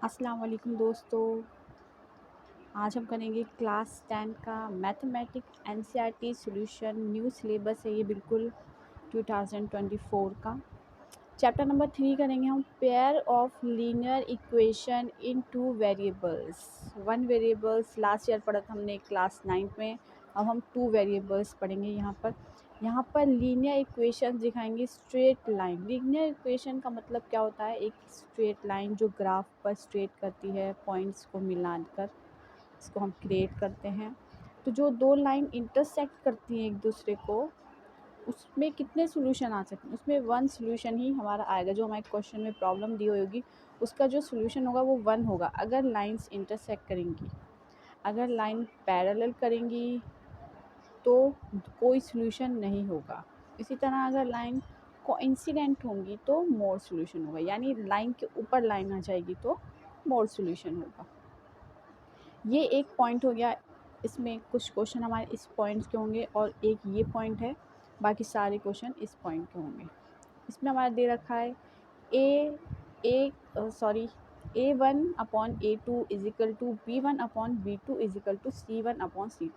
अस्सलाम वालेकुम दोस्तों। आज हम करेंगे क्लास 10 का mathematics NCERT solution. New syllabus है ये बिल्कुल 2024 का। चैप्टर नंबर 3 करेंगे हम pair of linear equation in two variables. One variables last year पढ़ा था हमने क्लास 9 में। अब हम 2 वेरिएबल्स पढ़ेंगे यहाँ पर लीनियर इक्वेशन दिखाएंगे स्ट्रेट लाइन। लीनियर इक्वेशन का मतलब क्या होता है? एक स्ट्रेट लाइन जो ग्राफ पर स्ट्रेट करती है, पॉइंट्स को मिलाकर इसको हम क्रिएट करते हैं। तो जो दो लाइन इंटरसेक्ट करती हैं एक दूसरे को, उसमें कितने सॉल्यूशन आ सकते हैं? उसमें वन सॉल्यूशन ही हमारा आएगा। जो हमारे क्वेश्चन में प्रॉब्लम दी हुई होगी उसका जो सॉल्यूशन होगा वो वन होगा अगर लाइंस इंटरसेक्ट करेंगी। अगर लाइन पैरेलल करेंगी तो कोई सॉल्यूशन नहीं होगा। इसी तरह अगर लाइन कोइंसिडेंट होंगी तो मोर सॉल्यूशन होगा, यानी लाइन के ऊपर लाइन आ जाएगी तो मोर सॉल्यूशन होगा। ये एक पॉइंट हो गया। इसमें कुछ क्वेश्चन हमारे इस पॉइंट के होंगे और एक ये पॉइंट है, बाकी सारे क्वेश्चन इस पॉइंट के होंगे। इसमें हमारा दे रखा है A1/A2 is equal to B1/B2 is equal to C1/C2।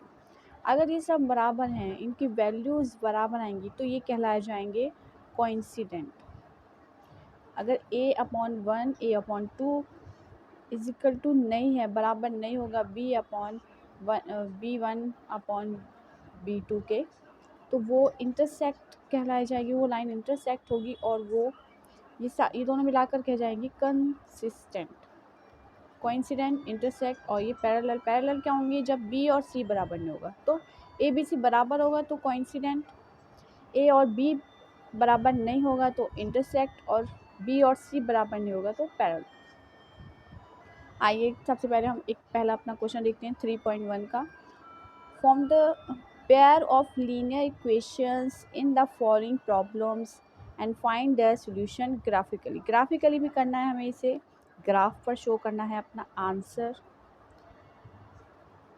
अगर ये सब बराबर हैं, इनकी वैल्यूज़ बराबर आएंगी तो ये कहलाए जाएंगे कोइंसिडेंट। अगर A/1 A/2 is equal to नहीं है, बराबर नहीं होगा B1/B2 के, तो वो इंटरसेक्ट कहलाई जाएगी। वो लाइन इंटरसेक्ट होगी और वो ये दोनों मिलाकर कह जाएंगी कंसिस्टेंट। कोइंसिडेंट, इंटरसेक्ट और ये पैरेलल। पैरेलल क्या होंगी? जब बी और सी बराबर नहीं होगा। तो ए बी सी बराबर होगा तो कोइंसिडेंट, ए और बी बराबर नहीं होगा तो इंटरसेक्ट, और बी और सी बराबर नहीं होगा तो पैरेलल। आइए सबसे पहले हम एक पहला अपना क्वेश्चन देखते हैं 3.1 का। Form the pair of linear equations in the following problems and find the solution graphically. Graphically भी करना है हमें, इसे ग्राफ पर शो करना है अपना आंसर।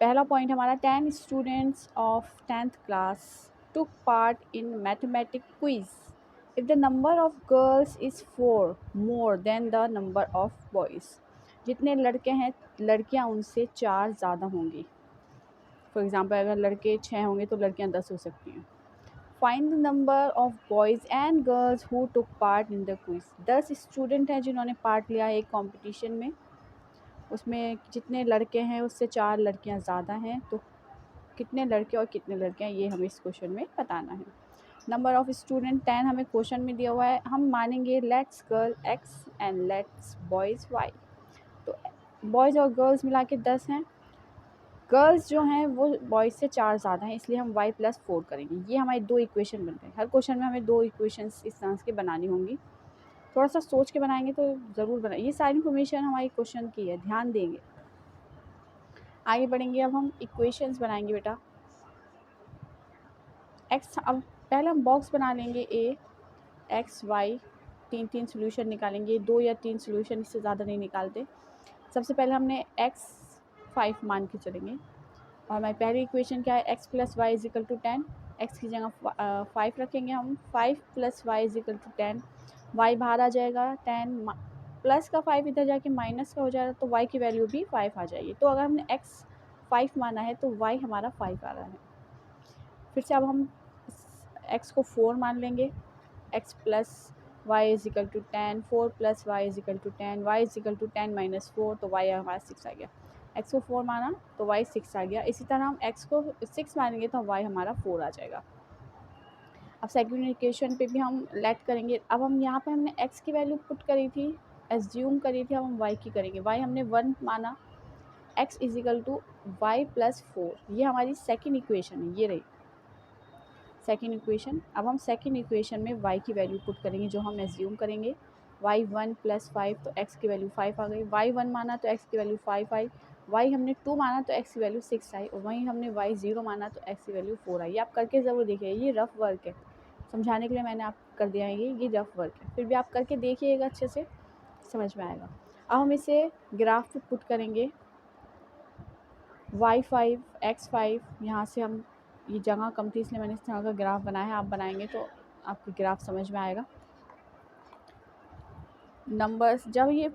पहला पॉइंट हमारा 10 students of 10th class took part in mathematics quiz. If the number of girls is 4 more than the number of boys, जितने लड़के हैं लड़कियां उनसे 4 ज़्यादा होंगी। फॉर एग्ज़ाम्पल अगर लड़के 6 होंगे तो लड़कियां 10 हो सकती हैं। Find the number of boys and girls who took part in the quiz. 10 student हैं जिन्होंने पार्ट लिया है एक कॉम्पिटिशन में। उसमें जितने लड़के हैं उससे 4 लड़कियां ज़्यादा हैं, तो कितने लड़के और कितने लड़कियां, ये हमें इस क्वेश्चन में बताना है। नंबर ऑफ स्टूडेंट 10 हमें क्वेश्चन में दिया हुआ है। हम मानेंगे let's girl x and let's boys y। तो बॉयज़ और गर्ल्स मिला के 10 हैं। गर्ल्स जो हैं वो बॉयज़ से 4 ज़्यादा हैं, इसलिए हम y+4 करेंगे। ये हमारी 2 इक्वेशन बन गए। हर क्वेश्चन में हमें 2 इक्वेशंस इस तरह के बनानी होंगी। थोड़ा सा सोच के बनाएंगे तो ज़रूर बनाए। ये सारी इन्फॉर्मेशन हमारी क्वेश्चन की है, ध्यान देंगे। आगे बढ़ेंगे। अब हम इक्वेशंस बनाएंगे बेटा। एक्स, अब पहले हम बॉक्स बना लेंगे ए एक्स वाई। 3 सोल्यूशन निकालेंगे, 2 या 3 सोल्यूशन, इससे ज़्यादा नहीं निकालते। सबसे पहले हमने x5 मान के चलेंगे और हमारी पहली इक्वेशन क्या है? x+y=10। x की जगह 5 रखेंगे हम। 5+y=10। y बाहर आ जाएगा, 10 प्लस का 5 इधर जाके माइनस का हो जाएगा, तो y की वैल्यू भी 5 आ जाएगी। तो अगर हमने x 5 माना है तो y हमारा 5 आ रहा है। फिर से अब हम x को 4 मान लेंगे। x+y=10, 4+y=10, y=10 - 4, तो y हमारा 6 आ गया। x को 4 माना तो y 6 आ गया। इसी तरह हम x को 6 मानेंगे तो y हमारा 4 आ जाएगा। अब सेकंड इक्वेशन पे भी हम लेट करेंगे। अब हम यहाँ पे हमने x की वैल्यू पुट करी थी, एज्यूम करी थी। अब हम y की करेंगे। y हमने 1 माना। x = y+4, ये हमारी सेकंड इक्वेशन है, ये रही सेकेंड इक्वेशन। अब हम सेकेंड इक्वेशन में y की वैल्यू पुट करेंगे जो हम एज्यूम करेंगे। y1 + 5, तो x की वैल्यू 5 आ गई। y1 माना तो x की वैल्यू 5 आई। y हमने 2 माना तो x की वैल्यू 6 आई, और वहीं हमने y0 माना तो x की वैल्यू 4 आई। ये आप करके ज़रूर देखिए, ये रफ वर्क है, समझाने के लिए मैंने आप कर दिया है। ये रफ वर्क है, फिर भी आप करके देखिएगा, अच्छे से समझ में आएगा। अब हम इसे ग्राफ पे पुट करेंगे। y5 x5, यहाँ से हम, ये जगह कम थी इसलिए मैंने इस तरह का ग्राफ बनाया है। आप बनाएंगे तो आपको ग्राफ समझ में आएगा। नंबर्स जब ये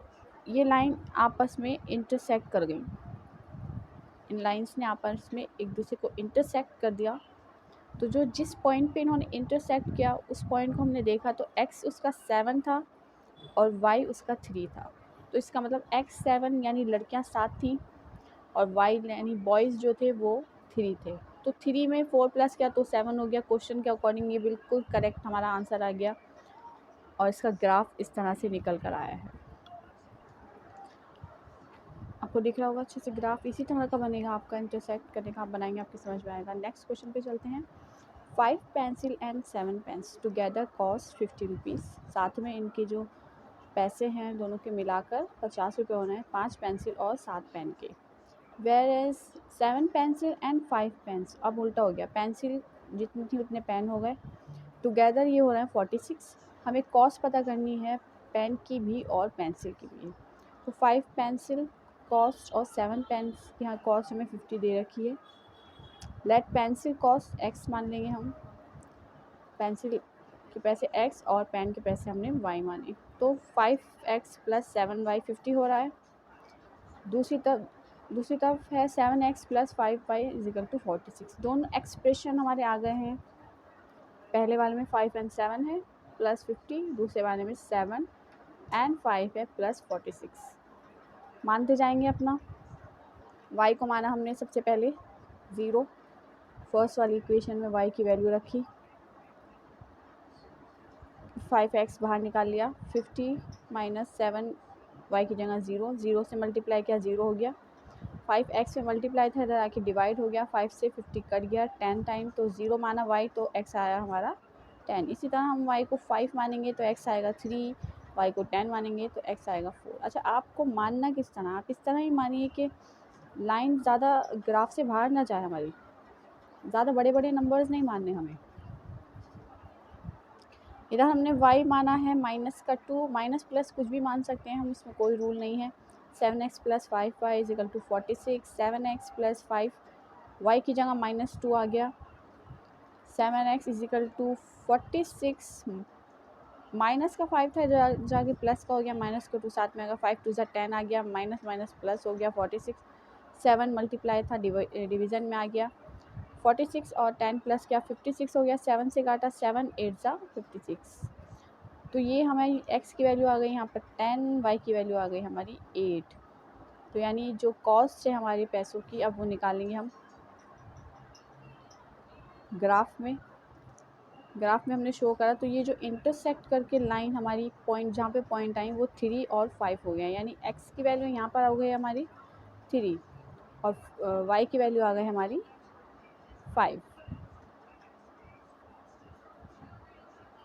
ये लाइन आपस में इंटरसेक्ट कर गई, इन लाइंस ने आपस में एक दूसरे को इंटरसेक्ट कर दिया। तो जो जिस पॉइंट पे इन्होंने इंटरसेक्ट किया उस पॉइंट को हमने देखा तो x उसका 7 था और y उसका 3 था। तो इसका मतलब x 7 यानी लड़कियां 7 थी और y यानी बॉयज़ जो थे वो 3 थे। तो 3 में 4 प्लस किया तो 7 हो गया। क्वेश्चन के अकॉर्डिंग ये बिल्कुल करेक्ट हमारा आंसर आ गया और इसका ग्राफ इस तरह से निकल कर आया है। आपको दिख रहा होगा अच्छे से ग्राफ इसी तरह का बनेगा, आपका इंटरसेक्ट करने का आप बनाएंगे, आपके समझ में आएगा। नेक्स्ट क्वेश्चन पे चलते हैं। 5 pencil and 7 pens together cost 50 rupees. साथ में इनके जो पैसे हैं दोनों के मिलाकर 50 रुपये होना है, 5 पेंसिल और 7 पेन के। Whereas 7 pencil and 5 pens, अब उल्टा हो गया, पेंसिल जितनी थी उतने पेन हो गए, टुगेदर ये हो रहा है 46। हमें कॉस्ट पता करनी है पेन की भी और पेंसिल की भी। तो 5 पेंसिल कॉस्ट और 7 पेन्स की यहाँ कॉस्ट हमें 50 दे रखी है। लेट पेंसिल कॉस्ट x मान लेंगे हम, पेंसिल के पैसे x और पेन के पैसे हमने y माने। तो 5x + 7y 50 हो रहा है। दूसरी तरफ है 7x + 5y = 46। दोनों एक्सप्रेशन हमारे आ गए हैं। पहले वाले में 5 and 7 है प्लस 50, दूसरे वाले में 7 and 5 है प्लस 46। मानते जाएंगे अपना। y को माना हमने सबसे पहले 0, फर्स्ट वाली इक्वेशन में y की वैल्यू रखी, 5x बाहर निकाल लिया, 50 - 7 y की जगह 0, 0 से मल्टीप्लाई किया 0 हो गया, 5x में मल्टीप्लाई था इधर आके डिवाइड हो गया, 5 से 50 कट गया 10 टाइम, तो 0 माना y तो x आया हमारा 10। इसी तरह हम y को 5 मानेंगे तो x आएगा 3, y को 10 मानेंगे तो x आएगा 4। अच्छा, आपको मानना किस तरह, आप इस तरह ही मानिए कि लाइन ज़्यादा ग्राफ से बाहर ना जाए हमारी, ज़्यादा बड़े बड़े नंबर्स नहीं मानने हमें। इधर हमने y माना है -2, माइनस प्लस कुछ भी मान सकते हैं हम, इसमें कोई रूल नहीं है। 7x + 5y = 46, 7x + 5 y की जगह -2 आ गया, 7x = 46, माइनस का 5 था जाके प्लस का हो गया, माइनस का 2 साथ में आएगा, 5 2 10 आ गया, माइनस माइनस प्लस हो गया 46, 7 मल्टीप्लाई था डिवीज़न में आ गया, 46 और 10 प्लस किया 56 हो गया, 7 से काटा 7 8 56। तो ये हमारी x की वैल्यू आ गई यहाँ पर 10, y की वैल्यू आ गई हमारी 8। तो यानी जो कॉस्ट है हमारे पैसों की अब वो निकालेंगे हम ग्राफ में हमने शो करा। तो ये जो इंटरसेक्ट करके लाइन हमारी पॉइंट जहाँ पे पॉइंट आई वो 3 और 5 हो गया, यानी x की वैल्यू यहाँ पर आ गई हमारी 3 और y की वैल्यू आ गई हमारी 5।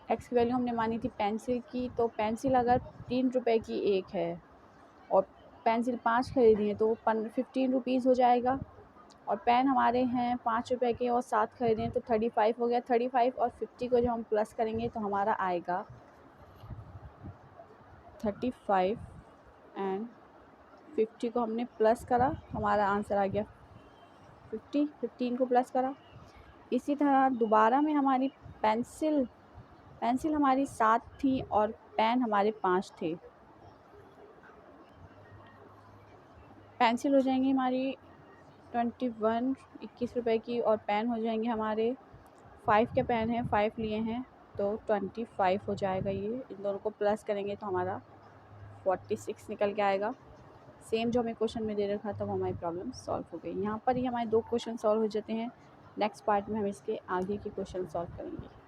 x की वैल्यू हमने मानी थी पेंसिल की, तो पेंसिल अगर 3 रुपए की एक है और पेंसिल 5 खरीदी है तो वो 15 रुपीज़ हो जाएगा, और पेन हमारे हैं 5 रुपए के और 7 खरीदे हैं तो 35 हो गया। 35 और 50 को जब हम प्लस करेंगे तो हमारा आएगा 35 एंड 50 को हमने प्लस करा, हमारा आंसर आ गया 50। 15 को प्लस करा। इसी तरह दोबारा में हमारी पेंसिल हमारी 7 थी और पेन हमारे 5 थे। पेंसिल हो जाएंगी हमारी 21 रुपए की और पेन हो जाएंगे हमारे 5 के पेन हैं, 5 लिए हैं तो 25 हो जाएगा। ये इन दोनों को प्लस करेंगे तो हमारा 46 निकल के आएगा। सेम जो हमें क्वेश्चन में दे रखा था वो हमारी प्रॉब्लम सॉल्व हो गई। यहाँ पर ही हमारे 2 क्वेश्चन सॉल्व हो जाते हैं। नेक्स्ट पार्ट में हम इसके आगे के क्वेश्चन सॉल्व करेंगे।